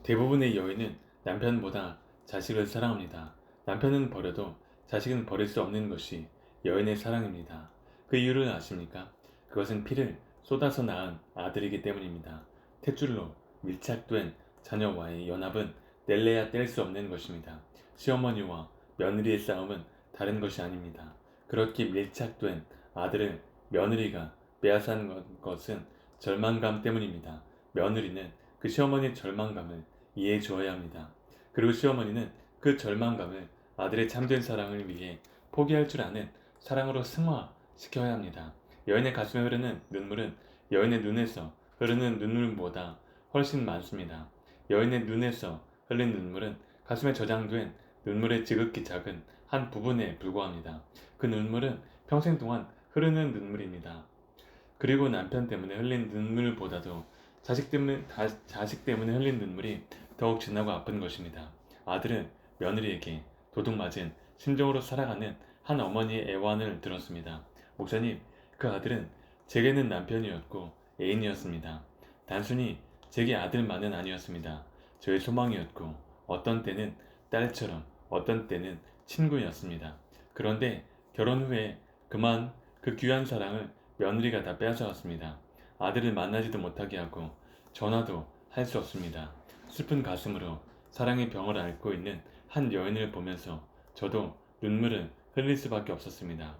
대부분의 여인은 남편보다 자식을 사랑합니다. 남편은 버려도 자식은 버릴 수 없는 것이 여인의 사랑입니다. 그 이유를 아십니까? 그것은 피를 쏟아서 낳은 아들이기 때문입니다. 탯줄로 밀착된 자녀와의 연합은 뗄래야 뗄 수 없는 것입니다. 시어머니와 며느리의 싸움은 다른 것이 아닙니다. 그렇게 밀착된 아들을 며느리가 빼앗은 것은 절망감 때문입니다. 며느리는 그 시어머니의 절망감을 이해해 주어야 합니다. 그리고 시어머니는 그 절망감을 아들의 참된 사랑을 위해 포기할 줄 아는 사랑으로 승화시켜야 합니다. 여인의 가슴에 흐르는 눈물은 여인의 눈에서 흐르는 눈물보다 훨씬 많습니다. 여인의 눈에서 흘린 눈물은 가슴에 저장된 눈물의 지극히 작은 한 부분에 불과합니다. 그 눈물은 평생 동안 흐르는 눈물입니다. 그리고 남편 때문에 흘린 눈물보다도 자식 때문에 흘린 눈물이 더욱 진하고 아픈 것입니다. 아들은 며느리에게 도둑맞은 심정으로 살아가는 한 어머니의 애환을 들었습니다. 목사님, 그 아들은 제게는 남편이었고 애인이었습니다. 단순히 제게 아들만은 아니었습니다. 저의 소망이었고 어떤 때는 딸처럼 어떤 때는 친구였습니다. 그런데 결혼 후에 그만 그 귀한 사랑을 며느리가 다 빼앗아왔습니다. 아들을 만나지도 못하게 하고 전화도 할 수 없습니다. 슬픈 가슴으로 사랑의 병을 앓고 있는 한 여인을 보면서 저도 눈물을 흘릴 수밖에 없었습니다.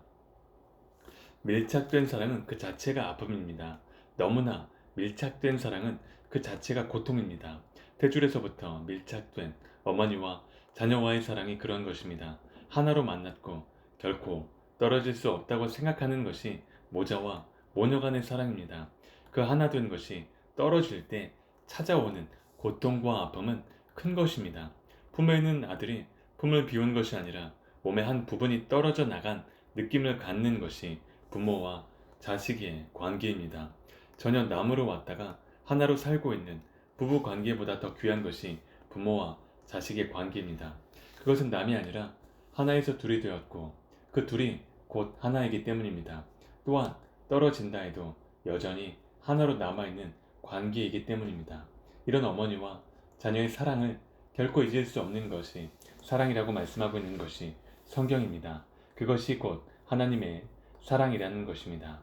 밀착된 사랑은 그 자체가 아픔입니다. 너무나 밀착된 사랑은 그 자체가 고통입니다. 태줄에서부터 밀착된 어머니와 자녀와의 사랑이 그런 것입니다. 하나로 만났고 결코 떨어질 수 없다고 생각하는 것이 모자와 모녀 간의 사랑입니다. 그 하나 된 것이 떨어질 때 찾아오는 고통과 아픔은 큰 것입니다. 품에 있는 아들이 품을 비운 것이 아니라 몸의 한 부분이 떨어져 나간 느낌을 갖는 것이 부모와 자식의 관계입니다. 전혀 남으로 왔다가 하나로 살고 있는 부부 관계보다 더 귀한 것이 부모와 자식의 관계입니다. 그것은 남이 아니라 하나에서 둘이 되었고 그 둘이 곧 하나이기 때문입니다. 또한 떨어진다 해도 여전히 하나로 남아있는 관계이기 때문입니다. 이런 어머니와 자녀의 사랑을 결코 잊을 수 없는 것이 사랑이라고 말씀하고 있는 것이 성경입니다. 그것이 곧 하나님의 사랑이라는 것입니다.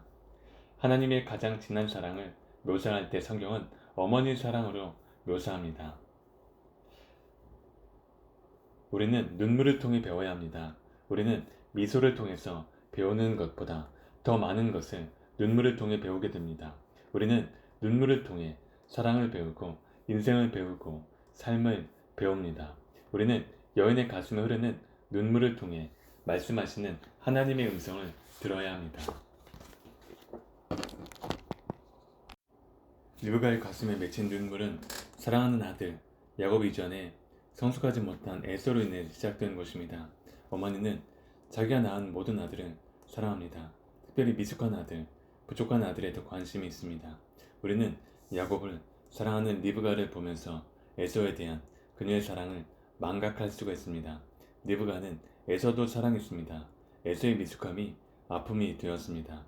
하나님의 가장 진한 사랑을 묘사할 때 성경은 어머니의 사랑으로 묘사합니다. 우리는 눈물을 통해 배워야 합니다. 우리는 미소를 통해서 배우는 것보다 더 많은 것을 눈물을 통해 배우게 됩니다. 우리는 눈물을 통해 사랑을 배우고 인생을 배우고 삶을 배웁니다. 우리는 여인의 가슴에 흐르는 눈물을 통해 말씀하시는 하나님의 음성을 들어야 합니다. 리브가의 가슴에 맺힌 눈물은 사랑하는 아들 야곱 이전에 성숙하지 못한 에서로 인해 시작된 것입니다. 어머니는 자기가 낳은 모든 아들을 사랑합니다. 특별히 미숙한 아들, 부족한 아들에 더 관심이 있습니다. 우리는 야곱을 사랑하는 리브가를 보면서 에서에 대한 그녀의 사랑을 망각할 수가 있습니다. 리브가는 에서도 사랑했습니다. 에서의 미숙함이 아픔이 되었습니다.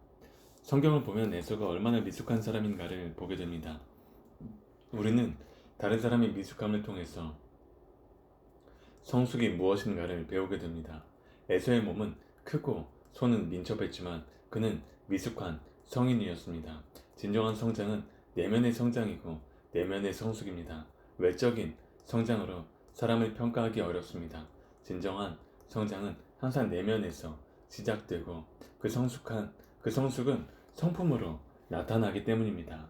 성경을 보면 에서가 얼마나 미숙한 사람인가를 보게 됩니다. 우리는 다른 사람의 미숙함을 통해서 성숙이 무엇인가를 배우게 됩니다. 에서의 몸은 크고 손은 민첩했지만 그는 미숙한 성인이었습니다. 진정한 성장은 내면의 성장이고 내면의 성숙입니다. 외적인 성장으로 사람을 평가하기 어렵습니다. 진정한 성장은 항상 내면에서 시작되고 그 성숙은 성품으로 나타나기 때문입니다.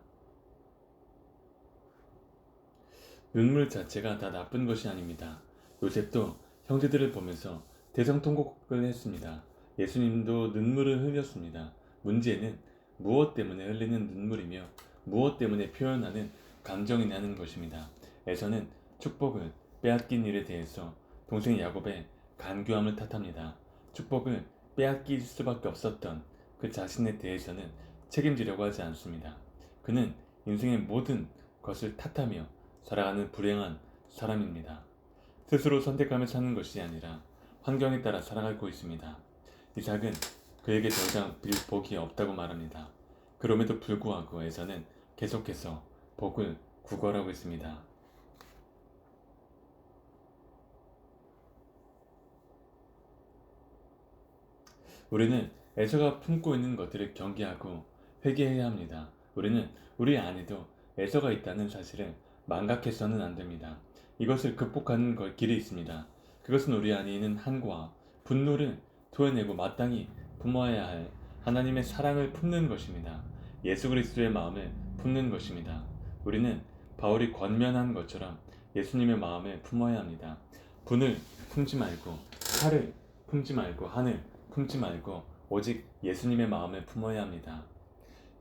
눈물 자체가 다 나쁜 것이 아닙니다. 요셉도 형제들을 보면서 대성통곡을 했습니다. 예수님도 눈물을 흘렸습니다. 문제는 무엇 때문에 흘리는 눈물이며 무엇 때문에 표현하는 감정이냐는 것입니다. 에서는 축복을 빼앗긴 일에 대해서 동생 야곱의 간교함을 탓합니다. 축복을 빼앗길 수밖에 없었던 그 자신에 대해서는 책임지려고 하지 않습니다. 그는 인생의 모든 것을 탓하며 살아가는 불행한 사람입니다. 스스로 선택하며 사는 것이 아니라 환경에 따라 살아가고 있습니다. 이삭은 그에게 더 이상 빌 복이 없다고 말합니다. 그럼에도 불구하고 에서는 계속해서 복을 구걸하고 있습니다. 우리는 에서가 품고 있는 것들을 경계하고 회개해야 합니다. 우리는 우리 안에도 에서가 있다는 사실을 망각해서는 안 됩니다. 이것을 극복하는 길이 있습니다. 그것은 우리 안에 있는 한과 분노를 토해내고 마땅히 품어야 할 하나님의 사랑을 품는 것입니다. 예수 그리스도의 마음을 품는 것입니다. 우리는 바울이 권면한 것처럼 예수님의 마음을 품어야 합니다. 분을 품지 말고, 칼을 품지 말고, 한을 품지 말고 오직 예수님의 마음을 품어야 합니다.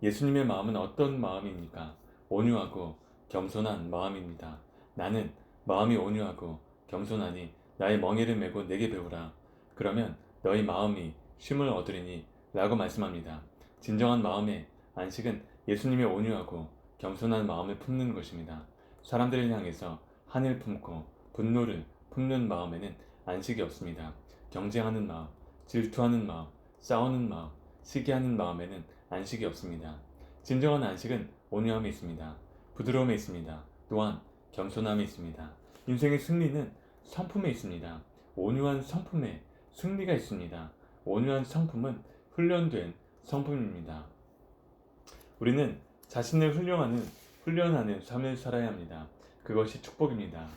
예수님의 마음은 어떤 마음입니까? 온유하고 겸손한 마음입니다. 나는 마음이 온유하고 겸손하니 나의 멍에를 메고 내게 배우라. 그러면 너희 마음이 쉼을 얻으리니 라고 말씀합니다. 진정한 마음의 안식은 예수님의 온유하고 겸손한 마음을 품는 것입니다. 사람들을 향해서 한을 품고 분노를 품는 마음에는 안식이 없습니다. 경쟁하는 마음, 질투하는 마음, 싸우는 마음, 시기하는 마음에는 안식이 없습니다. 진정한 안식은 온유함에 있습니다. 부드러움에 있습니다. 또한 겸손함에 있습니다. 인생의 승리는 성품에 있습니다. 온유한 성품에 승리가 있습니다. 온유한 성품은 훈련된 성품입니다. 우리는 자신을 훈련하는 삶을 살아야 합니다. 그것이 축복입니다.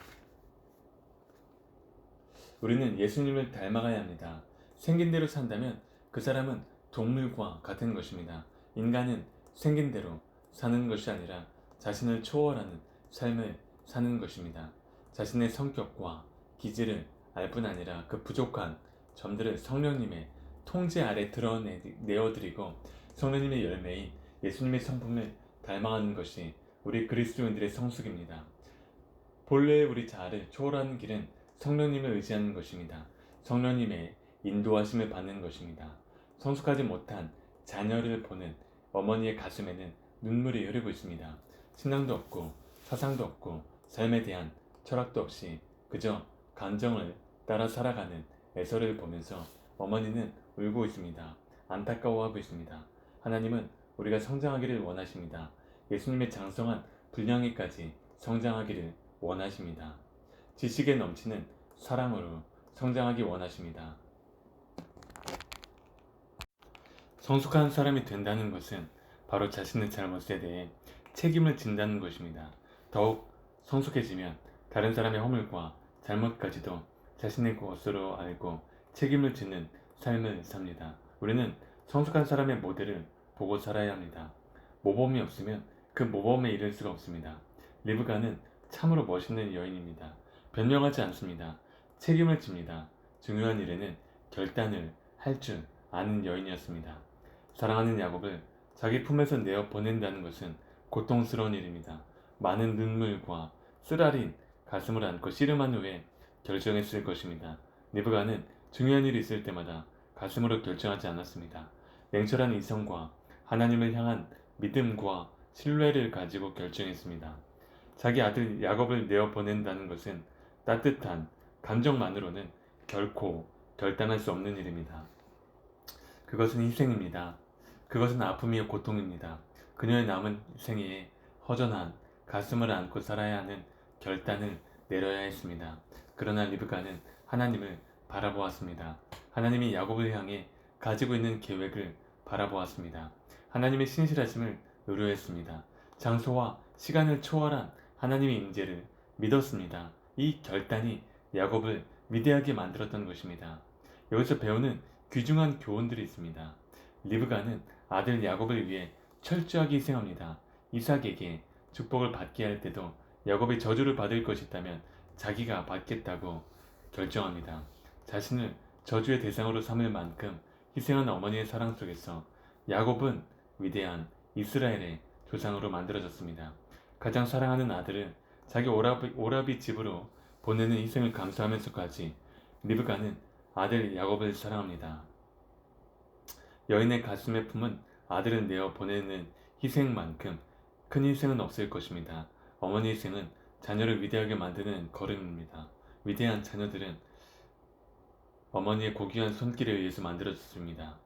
우리는 예수님을 닮아가야 합니다. 생긴 대로 산다면 그 사람은 동물과 같은 것입니다. 인간은 생긴 대로 사는 것이 아니라 자신을 초월하는 삶을 사는 것입니다. 자신의 성격과 기질을 알 뿐 아니라 그 부족한 점들을 성령님의 통제 아래 드러내어드리고 성령님의 열매인 예수님의 성품을 닮아가는 것이 우리 그리스도인들의 성숙입니다. 본래의 우리 자아를 초월하는 길은 성령님을 의지하는 것입니다. 성령님의 인도하심을 받는 것입니다. 성숙하지 못한 자녀를 보는 어머니의 가슴에는 눈물이 흐르고 있습니다. 신앙도 없고 사상도 없고 삶에 대한 철학도 없이 그저 감정을 따라 살아가는 에서를 보면서 어머니는 울고 있습니다. 안타까워하고 있습니다. 하나님은 우리가 성장하기를 원하십니다. 예수님의 장성한 분량에까지 성장하기를 원하십니다. 지식에 넘치는 사랑으로 성장하기 원하십니다. 성숙한 사람이 된다는 것은 바로 자신의 잘못에 대해 책임을 진다는 것입니다. 더욱 성숙해지면 다른 사람의 허물과 잘못까지도 자신의 것으로 알고 책임을 지는 삶을 삽니다. 우리는 성숙한 사람의 모델을 보고 살아야 합니다. 모범이 없으면 그 모범에 이를 수가 없습니다. 리브가는 참으로 멋있는 여인입니다. 변명하지 않습니다. 책임을 집니다. 중요한 일에는 결단을 할 줄 아는 여인이었습니다. 사랑하는 야곱을 자기 품에서 내어 보낸다는 것은 고통스러운 일입니다. 많은 눈물과 쓰라린 가슴을 안고 씨름한 후에 결정했을 것입니다. 리브가는 중요한 일이 있을 때마다 가슴으로 결정하지 않았습니다. 냉철한 이성과 하나님을 향한 믿음과 신뢰를 가지고 결정했습니다. 자기 아들 야곱을 내어 보낸다는 것은 따뜻한 감정만으로는 결코 결단할 수 없는 일입니다. 그것은 희생입니다. 그것은 아픔이요 고통입니다. 그녀의 남은 생애에 허전한 가슴을 안고 살아야 하는 결단을 내려야 했습니다. 그러나 리브가는 하나님을 바라보았습니다. 하나님이 야곱을 향해 가지고 있는 계획을 바라보았습니다. 하나님의 신실하심을 의뢰했습니다. 장소와 시간을 초월한 하나님의 임재를 믿었습니다. 이 결단이 야곱을 위대하게 만들었던 것입니다. 여기서 배우는 귀중한 교훈들이 있습니다. 리브가는 아들 야곱을 위해 철저하게 희생합니다. 이삭에게 축복을 받게 할 때도 야곱이 저주를 받을 것이다면 자기가 받겠다고 결정합니다. 자신을 저주의 대상으로 삼을 만큼 희생한 어머니의 사랑 속에서 야곱은 위대한 이스라엘의 조상으로 만들어졌습니다. 가장 사랑하는 아들을 자기 오라비 집으로 보내는 희생을 감수하면서까지 리브가는 아들 야곱을 사랑합니다. 여인의 가슴에 품은 아들을 내어 보내는 희생만큼 큰 희생은 없을 것입니다. 어머니 희생은 자녀를 위대하게 만드는 걸음입니다. 위대한 자녀들은 어머니의 고귀한 손길에 의해서 만들어졌습니다.